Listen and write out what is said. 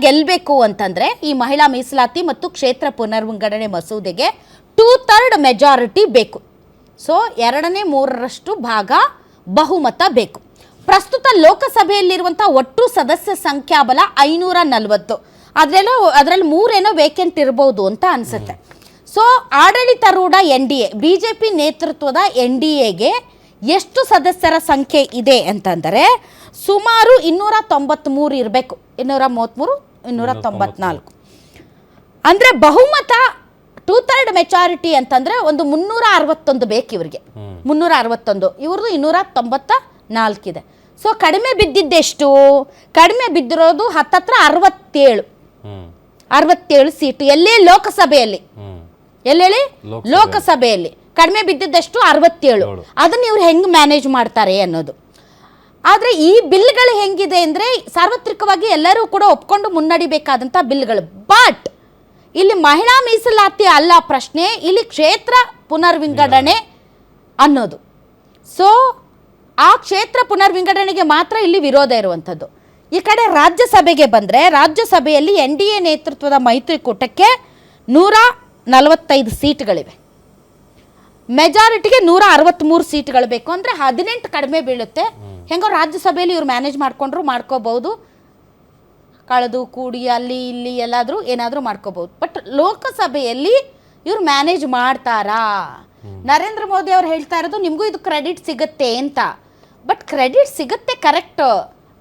ಗೆಲ್ಲಬೇಕು ಅಂತಂದರೆ ಈ ಮಹಿಳಾ ಮೀಸಲಾತಿ ಮತ್ತು ಕ್ಷೇತ್ರ ಪುನರ್ವಿಂಗಡಣೆ ಮಸೂದೆಗೆ 2/3 ಮೆಜಾರಿಟಿ ಬೇಕು. ಸೊ 2/3 ಭಾಗ ಬಹುಮತ ಬೇಕು. ಪ್ರಸ್ತುತ ಲೋಕಸಭೆಯಲ್ಲಿರುವಂಥ ಒಟ್ಟು ಸದಸ್ಯ ಸಂಖ್ಯಾಬಲ 540. ಅದರಲ್ಲಿ 3 ವೇಕೆಂಟ್ ಇರ್ಬೋದು ಅಂತ ಅನಿಸುತ್ತೆ. ಸೊ ಆಡಳಿತಾರೂಢ NDA BJP ನೇತೃತ್ವದ NDAಗೆ ಎಷ್ಟು ಸದಸ್ಯರ ಸಂಖ್ಯೆ ಇದೆ ಅಂತಂದರೆ ಸುಮಾರು 293 ಇರಬೇಕು. 233 294 ಅಂದರೆ ಬಹುಮತ 2/3 ಮೆಚಾರಿಟಿ ಅಂತಂದರೆ ಒಂದು 361 ಬೇಕು ಇವರಿಗೆ. 361, ಇವ್ರದ್ದು 294 ಇದೆ. ಸೊ ಕಡಿಮೆ ಬಿದ್ದಿದ್ದೆಷ್ಟು? ಕಡಿಮೆ ಬಿದ್ದಿರೋದು ಹತ್ತತ್ರ 67 ಸೀಟು. ಎಲ್ಲೇ ಲೋಕಸಭೆಯಲ್ಲಿ, ಎಲ್ಲೇಳಿ ಲೋಕಸಭೆಯಲ್ಲಿ ಕಡಿಮೆ ಬಿದ್ದಿದ್ದಷ್ಟು 67. ಅದನ್ನು ಇವ್ರು ಹೆಂಗೆ ಮ್ಯಾನೇಜ್ ಮಾಡ್ತಾರೆ ಅನ್ನೋದು. ಆದರೆ ಈ ಬಿಲ್ಗಳು ಹೆಂಗಿದೆ ಅಂದರೆ ಸಾರ್ವತ್ರಿಕವಾಗಿ ಎಲ್ಲರೂ ಕೂಡ ಒಪ್ಕೊಂಡು ಮುನ್ನಡಿಬೇಕಾದಂಥ ಬಿಲ್ಗಳು. ಬಟ್ ಇಲ್ಲಿ ಮಹಿಳಾ ಮೀಸಲಾತಿ ಅಲ್ಲ ಪ್ರಶ್ನೆ, ಇಲ್ಲಿ ಕ್ಷೇತ್ರ ಪುನರ್ವಿಂಗಡಣೆ ಅನ್ನೋದು. ಸೊ ಆ ಕ್ಷೇತ್ರ ಪುನರ್ವಿಂಗಡಣೆಗೆ ಮಾತ್ರ ಇಲ್ಲಿ ವಿರೋಧ ಇರುವಂಥದ್ದು. ಈ ಕಡೆ ರಾಜ್ಯಸಭೆಗೆ ಬಂದರೆ ರಾಜ್ಯಸಭೆಯಲ್ಲಿ NDA ನೇತೃತ್ವದ ಮೈತ್ರಿಕೂಟಕ್ಕೆ 145 ಸೀಟ್ಗಳಿವೆ. ಮೆಜಾರಿಟಿಗೆ 163 ಸೀಟ್ಗಳು ಬೇಕು. ಅಂದರೆ 18 ಕಡಿಮೆ ಬೀಳುತ್ತೆ. ಹೆಂಗೋ ರಾಜ್ಯಸಭೆಯಲ್ಲಿ ಇವ್ರು ಮ್ಯಾನೇಜ್ ಮಾಡ್ಕೋಬಹುದು, ಕಳೆದು ಕೂಡಿ ಅಲ್ಲಿ ಇಲ್ಲಿ ಎಲ್ಲಾದರೂ ಏನಾದರೂ ಮಾಡ್ಕೋಬಹುದು. ಬಟ್ ಲೋಕಸಭೆಯಲ್ಲಿ ಇವ್ರು ಮ್ಯಾನೇಜ್ ಮಾಡ್ತಾರಾ? ನರೇಂದ್ರ ಮೋದಿ ಅವ್ರು ಹೇಳ್ತಾ ಇರೋದು ನಿಮಗೂ ಇದು ಕ್ರೆಡಿಟ್ ಸಿಗುತ್ತೆ ಅಂತ. ಬಟ್ ಕ್ರೆಡಿಟ್ ಸಿಗುತ್ತೆ ಕರೆಕ್ಟ್,